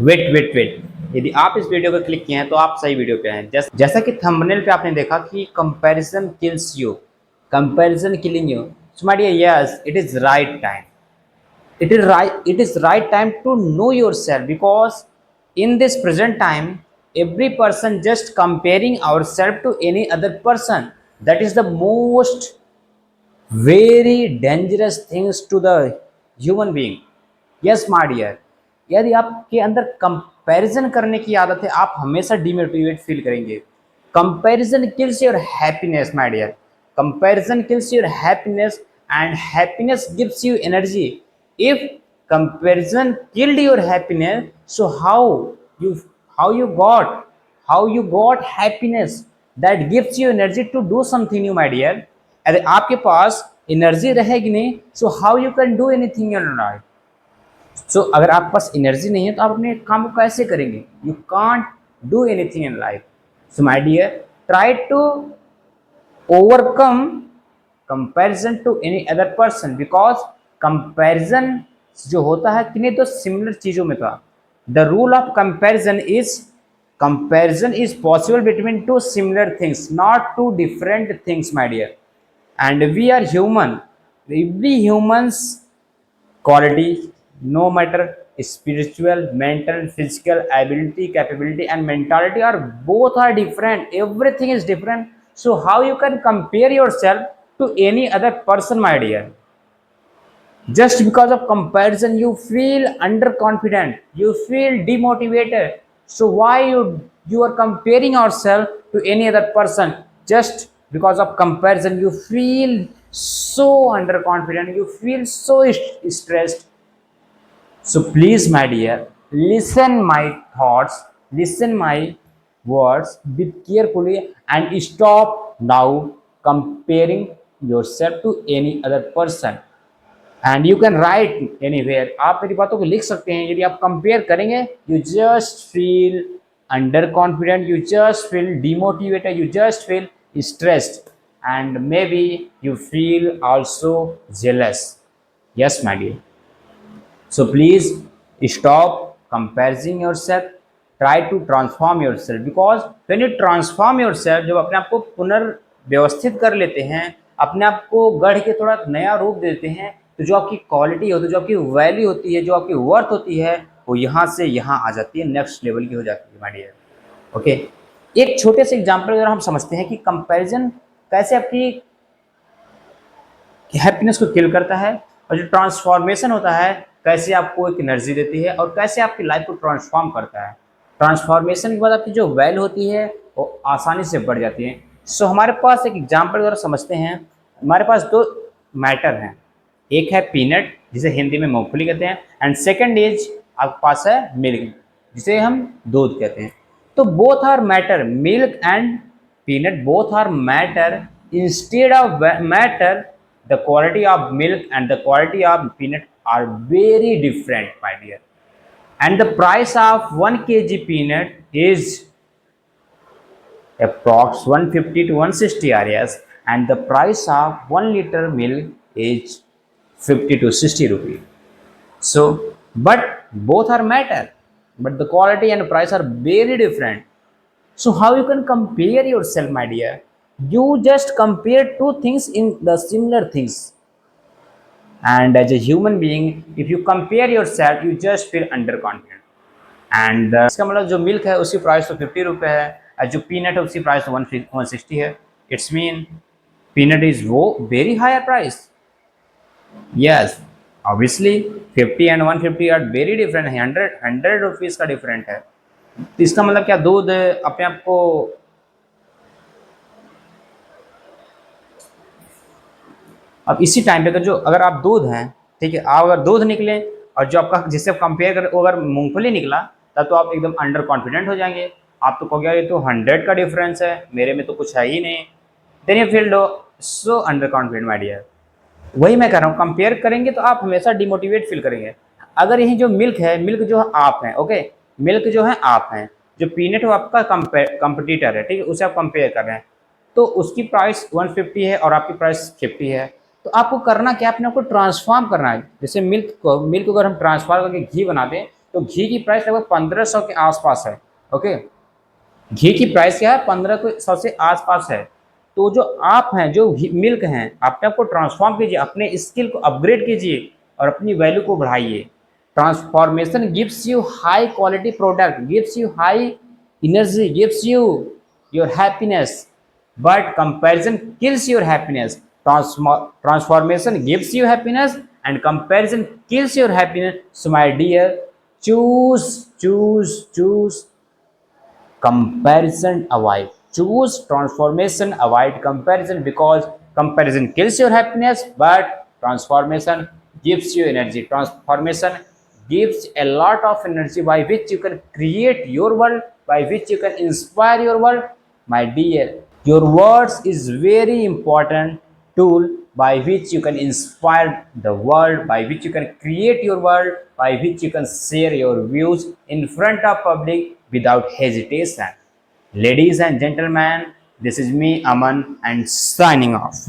Wait wait wait, यदि आप इस वीडियो पर क्लिक किए हैं तो आप सही वीडियो पे हैं। जैसा कि थंबनेल पे आपने देखा कि comparison kills you, comparison killing you. So my dear, yes it is right time, it is right time to know yourself, because in this present time every person just comparing ourselves to any other person. That is the most very dangerous things to the human being. Yes my dear, यदि आपके अंदर comparison करने की आदत है आप हमेशा demotivate feel करेंगे। Comparison kills your happiness my dear, comparison kills your happiness and happiness gives you energy. If comparison killed your happiness, so you how you got happiness that gives you energy to do something new my dear। अरे आपके पास energy रहेगी नहीं, so how you can do anything in life. So अगर आपके पास energy नहीं है तो आप अपने काम को कैसे करेंगे? You can't do anything in life. So my dear, try to overcome comparison to any other person, because comparison जो होता है किन्हीं तो सिमिलर चीजों में था। The rule of comparison is possible between two similar things, not two different things my dear. And we are human. Every human's quality, no matter spiritual, mental, physical ability, capability and mentality are both are different. Everything is different. So how you can compare yourself to any other person my dear? Just because of comparison you feel underconfident, you feel demotivated. So why you are comparing yourself to any other person? Just because of comparison you feel so underconfident, you feel so stressed. So please my dear, listen my thoughts, listen my words with carefully and stop now comparing yourself to any other person। And you can write anywhere, आप मेरी बातों को लिख सकते हैं। यदि आप compare करेंगे you just feel under confident, you just feel demotivated, you just feel stressed and maybe you feel also jealous. Yes my dear, so please stop comparing yourself, try to transform yourself, because when you transform yourself, जब अपने आप को पुनर्व्यवस्थित कर लेते हैं, अपने आप को गढ़ के थोड़ा नया रूप देते हैं, तो जो आपकी क्वालिटी होती है, जो आपकी वैल्यू होती है, जो आपकी वर्थ होती है, वो यहाँ से यहाँ आ जाती है, नेक्स्ट लेवल की हो जाती है माय डियर। ओके, एक छोटे से एग्जांपल अगर हम समझते हैं कि कंपैरिजन कैसे आपकी हैप्पीनेस को किल करता है, और जो ट्रांसफॉर्मेशन होता है कैसे आपको एक एनर्जी देती है, और कैसे आपकी लाइफ को ट्रांसफॉर्म करता है। ट्रांसफॉर्मेशन के बाद आपकी जो वैल्यू होती है वो आसानी से बढ़ जाती है। सो हमारे पास एक एग्जांपल अगर समझते हैं, हमारे पास दो मैटर हैं, एक है पीनट जिसे हिंदी में मूंगफली कहते हैं, एंड सेकंड इज आपके पास है मिल्क जिसे हम दूध कहते हैं। तो both are matter, milk and peanut both are matter. Instead of matter, the quality of milk and the quality of peanut are very different my dear, and the price of 1 kg peanut is approx 150 to 160 areas, and the price of 1 liter milk is 50 to 60 rupees. So but both are matter, but the quality and price are very different. So how you can compare yourself my dear? You just compare two things in the similar things, and as a human being if you compare yourself you just feel underconfident। And इसका मतलब जो milk है उसकी price तो 50 रुपये है, और जो पीनट है उसकी प्राइस तो 160 है। इट्स मीन पीनट इज वो very higher price. Yes obviously 50 and 150 are very different है, 100 रुपीज़ का डिफरेंट है। तो इसका मतलब क्या, दूध अपने आप को अब इसी टाइम पे अगर आप दूध हैं, ठीक है, आप अगर दूध निकले और जो आपका जिससे आप कंपेयर करें वो अगर मूंगफली निकला, तब तो आप एकदम अंडर कॉन्फिडेंट हो जाएंगे। आप तो कहोगे ये तो 100 का डिफरेंस है, मेरे में तो कुछ है ही नहीं। Then you feel so under confident my dear. वही मैं कह रहा हूँ, कंपेयर करेंगे तो आप हमेशा डिमोटिवेट फील करेंगे। अगर यही जो मिल्क है, मिल्क जो है आप हैं, ओके, मिल्क जो है आप हैं, जो पीनट है आपका कंपटीटर है, ठीक है, उसे आप कंपेयर कर रहे हैं, तो उसकी प्राइस 150 है और आपकी प्राइस 50 है। तो आपको करना क्या, अपने आपको ट्रांसफॉर्म करना है। जैसे मिल्क को अगर हम ट्रांसफॉर्म करके घी बना दें, तो घी की प्राइस लगभग 1500 के आसपास है। ओके, घी की प्राइस क्या है, 1500 से आसपास है। तो जो आप हैं, जो मिल्क हैं, अपने आप को ट्रांसफॉर्म कीजिए, अपने स्किल को अपग्रेड कीजिए और अपनी वैल्यू को बढ़ाइए। Transformation gives you high quality product, gives you high energy, gives you your happiness, but comparison kills your happiness. Transformation gives you happiness and comparison kills your happiness. So my dear, choose comparison, avoid, choose transformation, avoid comparison, because comparison kills your happiness but transformation gives you energy. Transformation gives a lot of energy by which you can create your world, by which you can inspire your world. My dear, your words is very important tool by which you can inspire the world, by which you can create your world, by which you can share your views in front of public without hesitation. Ladies and gentlemen, this is me, Aman, and signing off.